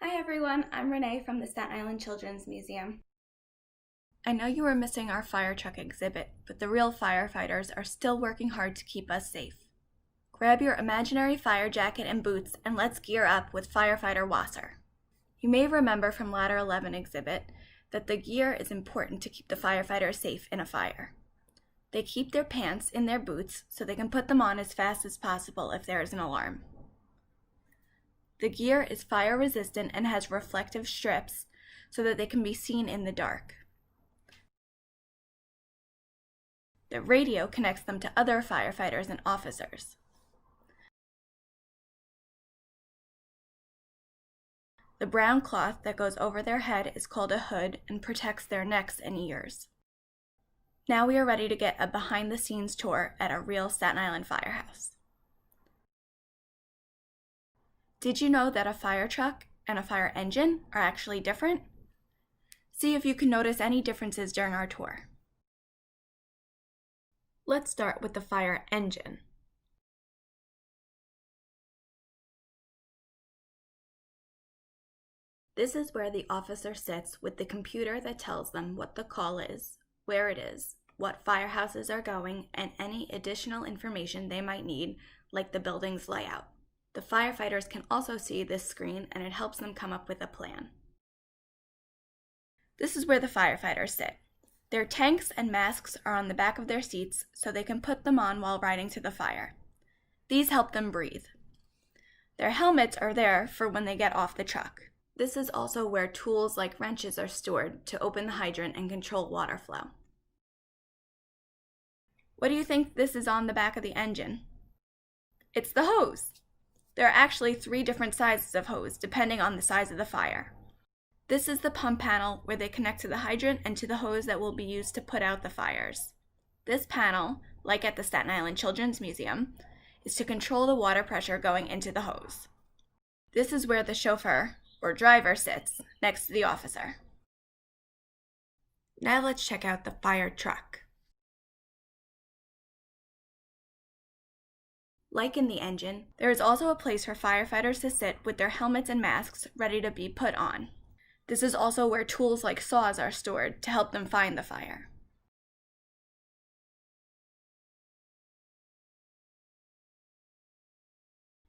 Hi everyone, I'm Renee from the Staten Island Children's Museum. I know you were missing our fire truck exhibit, but the real firefighters are still working hard to keep us safe. Grab your imaginary fire jacket and boots and let's gear up with Firefighter Wasser. You may remember from Ladder 11 exhibit that the gear is important to keep the firefighters safe in a fire. They keep their pants in their boots so they can put them on as fast as possible if there is an alarm. The gear is fire resistant and has reflective strips so that they can be seen in the dark. The radio connects them to other firefighters and officers. The brown cloth that goes over their head is called a hood and protects their necks and ears. Now we are ready to get a behind-the-scenes tour at a real Staten Island firehouse. Did you know that a fire truck and a fire engine are actually different? See if you can notice any differences during our tour. Let's start with the fire engine. This is where the officer sits with the computer that tells them what the call is, where it is, what firehouses are going, and any additional information they might need, like the building's layout. The firefighters can also see this screen and it helps them come up with a plan. This is where the firefighters sit. Their tanks and masks are on the back of their seats so they can put them on while riding to the fire. These help them breathe. Their helmets are there for when they get off the truck. This is also where tools like wrenches are stored to open the hydrant and control water flow. What do you think this is on the back of the engine? It's the hose. There are actually 3 different sizes of hose depending on the size of the fire. This is the pump panel where they connect to the hydrant and to the hose that will be used to put out the fires. This panel, like at the Staten Island Children's Museum, is to control the water pressure going into the hose. This is where the chauffeur, or driver, sits next to the officer. Now let's check out the fire truck. Like in the engine, there is also a place for firefighters to sit with their helmets and masks ready to be put on. This is also where tools like saws are stored to help them find the fire.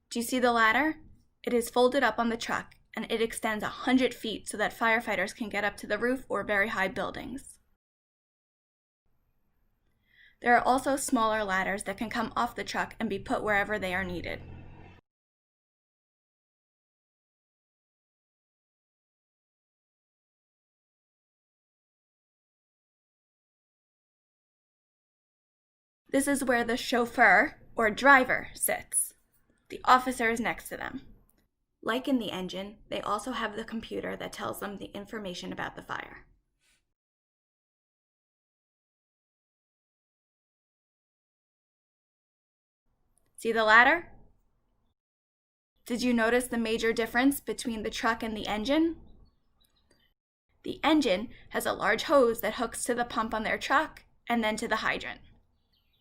Do you see the ladder? It is folded up on the truck and it extends 100 feet so that firefighters can get up to the roof or very high buildings. There are also smaller ladders that can come off the truck and be put wherever they are needed. This is where the chauffeur, or driver, sits. The officer is next to them. Like in the engine, they also have the computer that tells them the information about the fire. See the ladder? Did you notice the major difference between the truck and the engine? The engine has a large hose that hooks to the pump on their truck and then to the hydrant.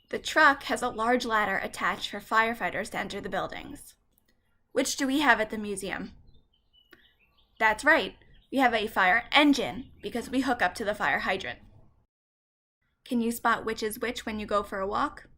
The truck has a large ladder attached for firefighters to enter the buildings. Which do we have at the museum? That's right, we have a fire engine because we hook up to the fire hydrant. Can you spot which is which when you go for a walk?